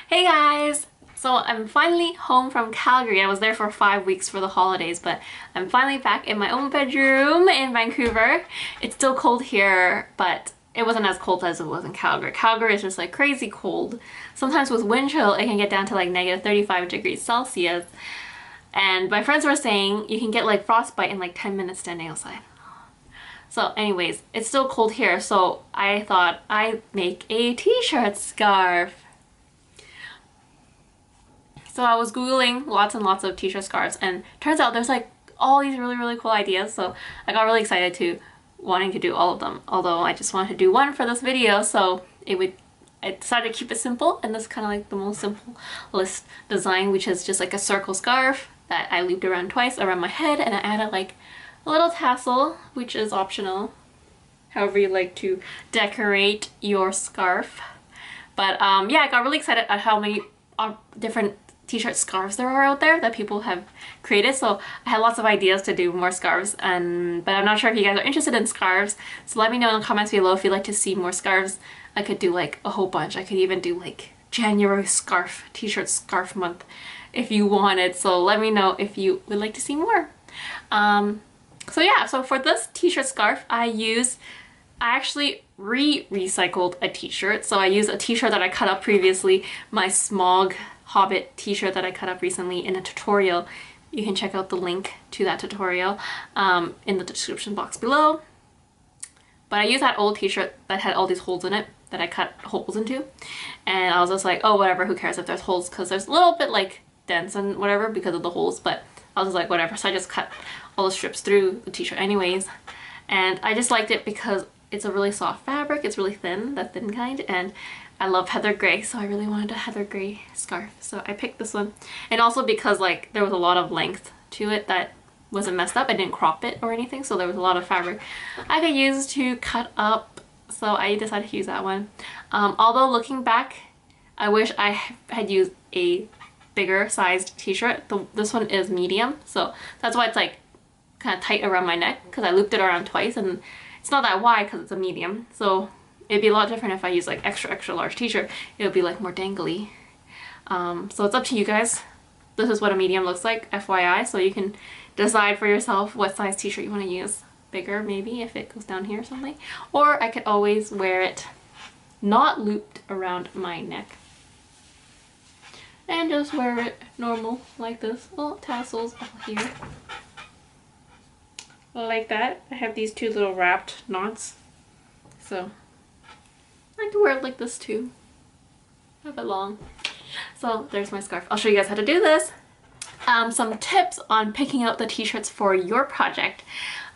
Hey guys! So I'm finally home from Calgary. I was there for 5 weeks for the holidays, but I'm finally back in my own bedroom in Vancouver. It's still cold here, but it wasn't as cold as it was in Calgary. Calgary is just like crazy cold. Sometimes with wind chill, it can get down to like negative 35 degrees Celsius. And my friends were saying you can get like frostbite in like 10 minutes standing outside. So anyways, it's still cold here, so I thought I'd make a t-shirt scarf. So I was googling lots and lots of t-shirt scarves, and turns out there's like all these really cool ideas, so I got really excited to wanting to do all of them, although I just wanted to do one for this video, so I decided to keep it simple, and this is kind of like the most simplest design, which is just like a circle scarf that I looped around twice around my head, and I added like a little tassel, which is optional, however you like to decorate your scarf. But yeah, I got really excited at how many different t-shirt scarves there are out there that people have created, so I had lots of ideas to do more scarves, but I'm not sure if you guys are interested in scarves, so let me know in the comments below if you'd like to see more scarves. I could do like a whole bunch. I could even do like January scarf, t-shirt scarf month if you wanted, so let me know if you would like to see more. So yeah, so for this t-shirt scarf I actually recycled a t-shirt. So I used a t-shirt that I cut up previously, my Smog Hobbit t-shirt that I cut up recently in a tutorial. You can check out the link to that tutorial in the description box below. But I used that old t-shirt that had all these holes in it that I cut holes into, and I was just like, oh whatever, who cares if there's holes, because there's a little bit like dents and whatever because of the holes, but I was just like whatever, so I just cut all the strips through the t-shirt anyways. And I just liked it because it's a really soft fabric, it's really thin, the thin kind, and I love heather gray, so I really wanted a heather gray scarf, so I picked this one. And also because like there was a lot of length to it that wasn't messed up, I didn't crop it or anything, so there was a lot of fabric I could use to cut up, so I decided to use that one. Although looking back, I wish I had used a bigger sized t-shirt. This one is medium, so that's why it's like kind of tight around my neck, because I looped it around twice, and it's not that wide because it's a medium, so it'd be a lot different if I use like extra large t-shirt. It would be like more dangly. So it's up to you guys. This is what a medium looks like, FYI, so you can decide for yourself what size t-shirt you want to use. Bigger maybe if it goes down here or something, or I could always wear it not looped around my neck and just wear it normal like this. Little tassels all here like that. I have these two little wrapped knots, so I can wear it like this too. Have it long. So there's my scarf. I'll show you guys how to do this. Some tips on picking out the t-shirts for your project.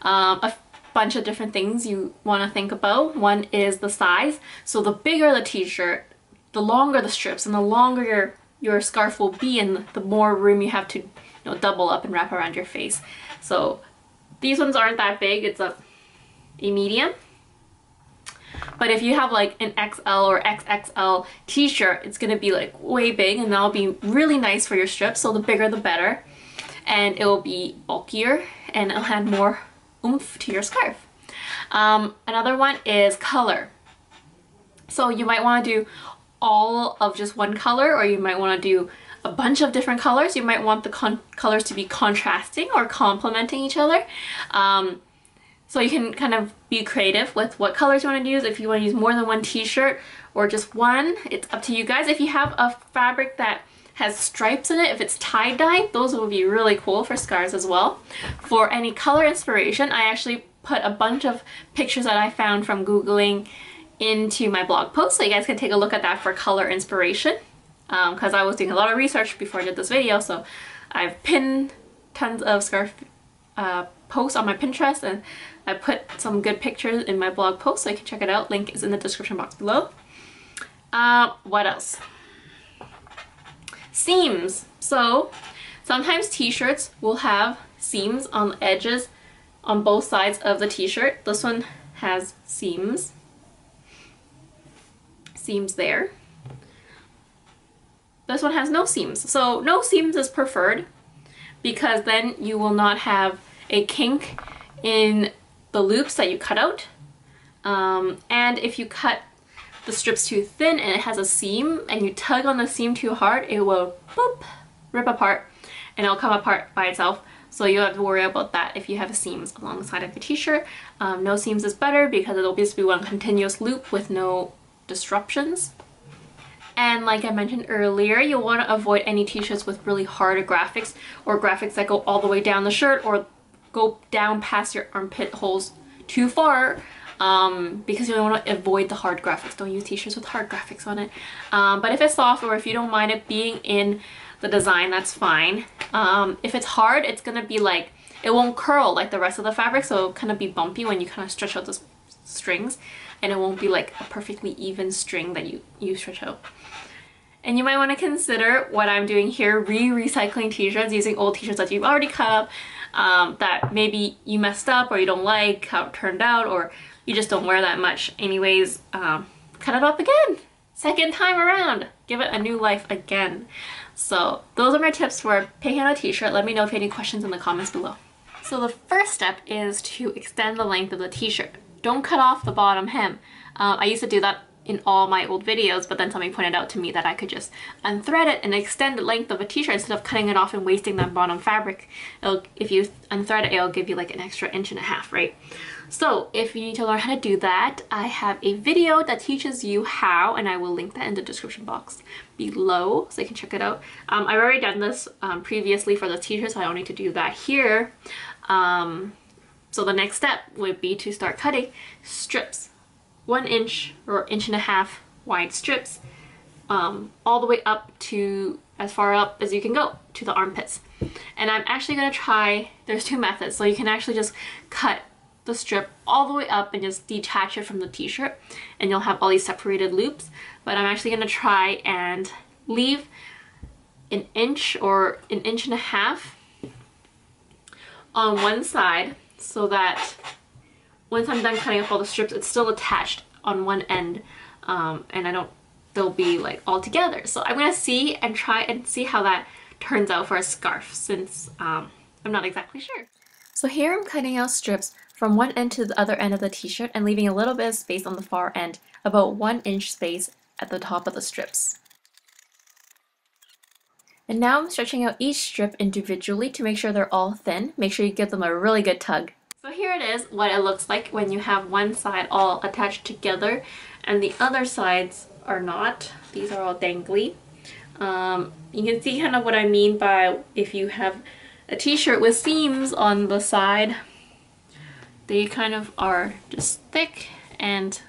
A bunch of different things you want to think about. One is the size. So the bigger the t-shirt, the longer the strips, and the longer your scarf will be, and the more room you have to, you know, double up and wrap around your face. So these ones aren't that big. It's a medium. But if you have like an XL or XXL t-shirt, it's gonna be like way big, and that'll be really nice for your strips, so the bigger the better. And it will be bulkier, and it'll add more oomph to your scarf. Another one is color. So you might want to do all of just one color, or you might want to do a bunch of different colors. You might want the colors to be contrasting or complementing each other. So you can kind of be creative with what colors you want to use. If you want to use more than one t-shirt or just one, it's up to you guys. If you have a fabric that has stripes in it, if it's tie-dye, those would be really cool for scarves as well. For any color inspiration, I actually put a bunch of pictures that I found from Googling into my blog post, so you guys can take a look at that for color inspiration. Because I was doing a lot of research before I did this video, so I've pinned tons of scarf posts on my Pinterest, and I put some good pictures in my blog post, so you can check it out. Link is in the description box below. What else? Seams. So sometimes t-shirts will have seams on the edges on both sides of the t-shirt. This one has seams. Seams there. This one has no seams. So no seams is preferred, because then you will not have a kink in the loops that you cut out. And if you cut the strip's too thin and it has a seam and you tug on the seam too hard, it will boop, rip apart and it'll come apart by itself. So you don't have to worry about that if you have seams alongside of your t-shirt. No seams is better because it'll just be one continuous loop with no disruptions. And like I mentioned earlier, you'll want to avoid any t-shirts with really hard graphics or graphics that go all the way down the shirt or go down past your armpit holes too far, because you want to avoid the hard graphics. Don't use t-shirts with hard graphics on it. But if it's soft or if you don't mind it being in the design, that's fine. If it's hard, it's gonna be like, it won't curl like the rest of the fabric, so it'll kind of be bumpy when you kind of stretch out the strings, and it won't be like a perfectly even string that you stretch out. And you might want to consider what I'm doing here, recycling t-shirts, using old t-shirts that you've already cut up, that maybe you messed up or you don't like how it turned out, or you just don't wear that much anyways. Cut it up again, second time around, give it a new life again. So those are my tips for picking out a t-shirt. Let me know if you have any questions in the comments below. So the first step is to extend the length of the t-shirt. Don't cut off the bottom hem. I used to do that in all my old videos, but then somebody pointed out to me that I could just unthread it and extend the length of a t-shirt instead of cutting it off and wasting that bottom fabric. If you unthread it, it'll give you like an extra 1.5 inches, right? So if you need to learn how to do that, I have a video that teaches you how, and I will link that in the description box below so you can check it out. I've already done this previously for the t-shirt, so I don't need to do that here. So the next step would be to start cutting strips, 1 inch or 1.5 inches wide strips, all the way up to as far up as you can go to the armpits. And I'm actually going to try, there's 2 methods, so you can actually just cut the strip all the way up and just detach it from the t-shirt and you'll have all these separated loops. But I'm actually going to try and leave 1 inch or 1.5 inches on one side so that once I'm done cutting up all the strips, it's still attached on one end, and they'll be like all together. So I'm gonna see and try and see how that turns out for a scarf, since I'm not exactly sure. So here I'm cutting out strips from one end to the other end of the t-shirt and leaving a little bit of space on the far end, about 1 inch space at the top of the strips. And now I'm stretching out each strip individually to make sure they're all thin. Make sure you give them a really good tug. So here it is, what it looks like when you have one side all attached together and the other sides are not. These are all dangly. You can see kind of what I mean by if you have a t-shirt with seams on the side, they kind of are just thick and,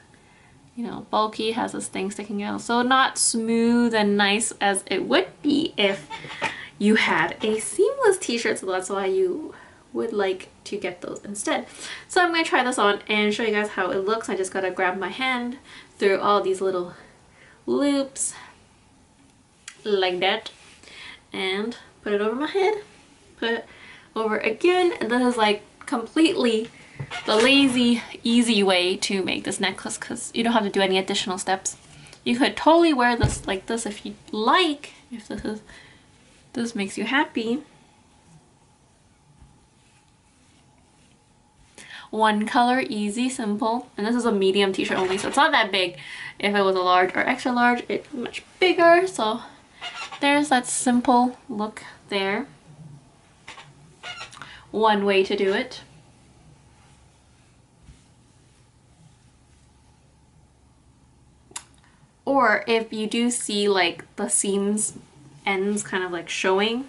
you know, bulky, has this thing sticking out. So not smooth and nice as it would be if you had a seamless t-shirt, so that's why you would like to get those instead. So I'm going to try this on and show you guys how it looks. I just gotta grab my hand through all these little loops like that and put it over my head, put it over again, and this is like completely the lazy, easy way to make this necklace because you don't have to do any additional steps. You could totally wear this like this if you like, if this makes you happy. One color, easy, simple, and this is a medium t-shirt only, so it's not that big. If it was a large or extra large, it's much bigger. So there's that simple look there. One way to do it. Or if you do see like the seams ends kind of like showing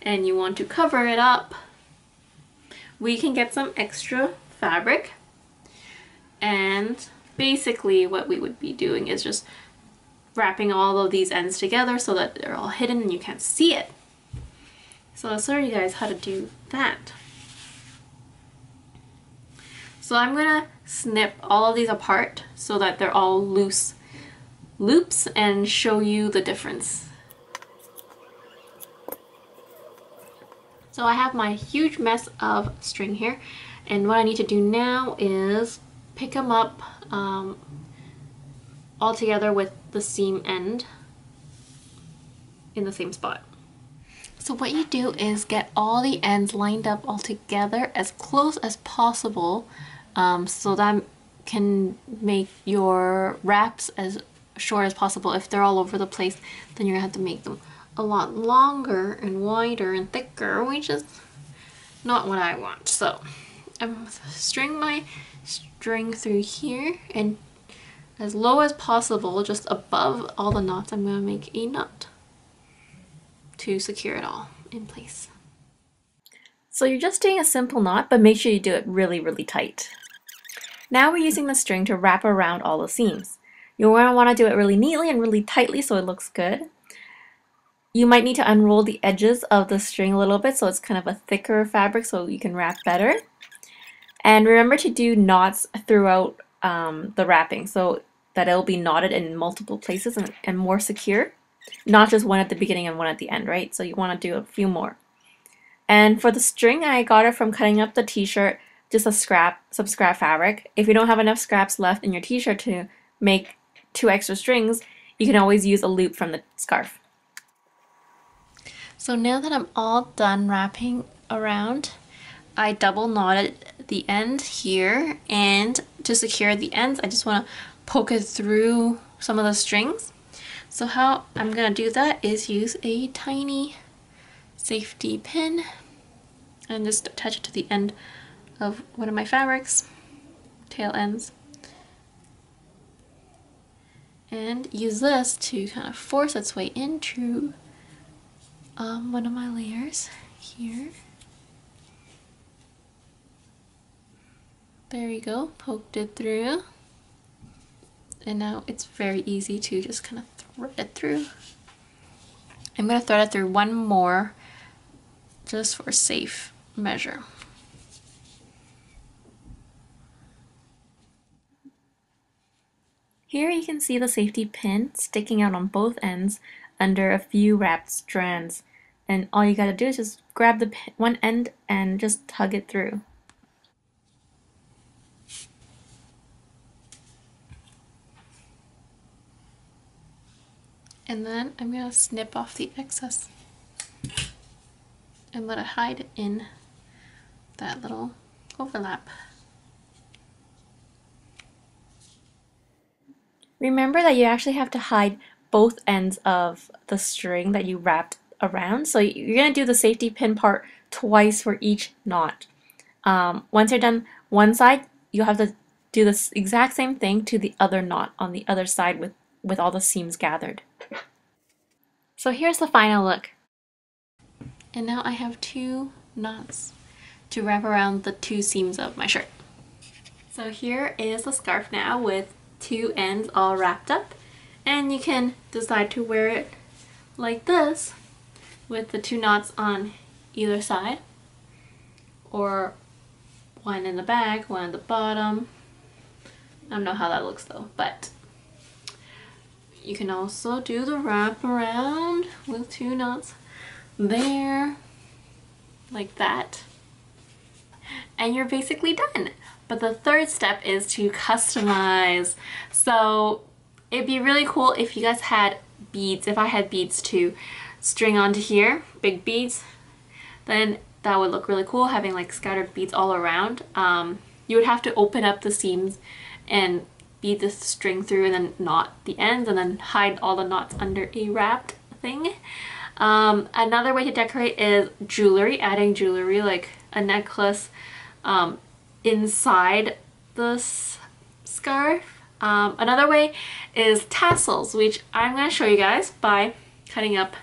and you want to cover it up, we can get some extra fabric, and basically what we would be doing is just wrapping all of these ends together so that they're all hidden and you can't see it. So I'll show you guys how to do that. So I'm gonna snip all of these apart so that they're all loose loops and show you the difference. So I have my huge mess of string here, and what I need to do now is pick them up all together with the seam end in the same spot. So what you do is get all the ends lined up all together as close as possible, so that can make your wraps as short as possible. If they're all over the place, then you're gonna have to make them a lot longer and wider and thicker, which is not what I want. So I'm string my string through here, and as low as possible, just above all the knots, I'm gonna make a knot to secure it all in place. So you're just doing a simple knot, but make sure you do it really, really tight. Now we're using the string to wrap around all the seams. You're going to want to do it really neatly and really tightly so it looks good. You might need to unroll the edges of the string a little bit so it's kind of a thicker fabric so you can wrap better. And remember to do knots throughout the wrapping so that it'll be knotted in multiple places and more secure. Not just one at the beginning and one at the end, right? So you want to do a few more. And for the string, I got it from cutting up the t-shirt, just some scrap fabric. If you don't have enough scraps left in your t-shirt to make 2 extra strings, you can always use a loop from the scarf. So now that I'm all done wrapping around, I double knotted the end here, and to secure the ends, I just want to poke it through some of the strings. So how I'm going to do that is use a tiny safety pin and just attach it to the end of one of my fabrics, tail ends, and use this to kind of force its way into one of my layers here. There we go, poked it through, and now it's very easy to just kind of thread it through. I'm going to thread it through one more just for safe measure. Here you can see the safety pin sticking out on both ends under a few wrapped strands, and all you gotta do is just grab the one end and just tug it through. And then I'm gonna snip off the excess and let it hide in that little overlap. Remember that you actually have to hide both ends of the string that you wrapped around. So you're going to do the safety pin part twice for each knot. Once you're done one side, you'll have to do the exact same thing to the other knot on the other side with all the seams gathered. So here's the final look. And now I have 2 knots to wrap around the 2 seams of my shirt. So here is the scarf now with 2 ends all wrapped up, and you can decide to wear it like this with the 2 knots on either side, or one in the back, one at the bottom. I don't know how that looks though, but you can also do the wrap around with 2 knots there, like that, and you're basically done. But the third step is to customize. So it'd be really cool if you guys had beads, if I had beads to string onto here, big beads, then that would look really cool, having like scattered beads all around. You would have to open up the seams and bead the string through and then knot the ends and then hide all the knots under a wrapped thing. Another way to decorate is jewelry, adding jewelry like a necklace inside this scarf. Another way is tassels, which I'm going to show you guys by cutting up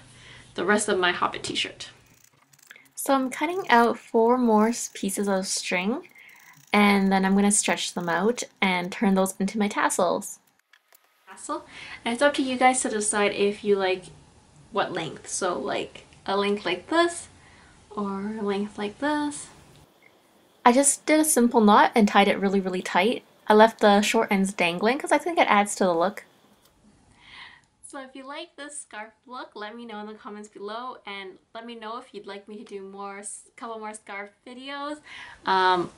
the rest of my Hobbit t-shirt. So I'm cutting out 4 more pieces of string, and then I'm going to stretch them out and turn those into my tassels. And it's up to you guys to decide if you like what length. So like a length like this or a length like this. I just did a simple knot and tied it really, really tight. I left the short ends dangling because I think it adds to the look. So if you like this scarf look, let me know in the comments below, and let me know if you'd like me to do couple more scarf videos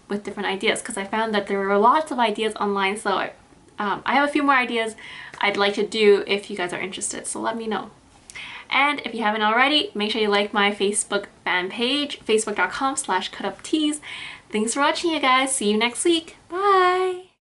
with different ideas, because I found that there were lots of ideas online, so I have a few more ideas I'd like to do if you guys are interested, so let me know. And if you haven't already, make sure you like my Facebook fan page, facebook.com/cutuptees. Thanks for watching, you guys. See you next week. Bye!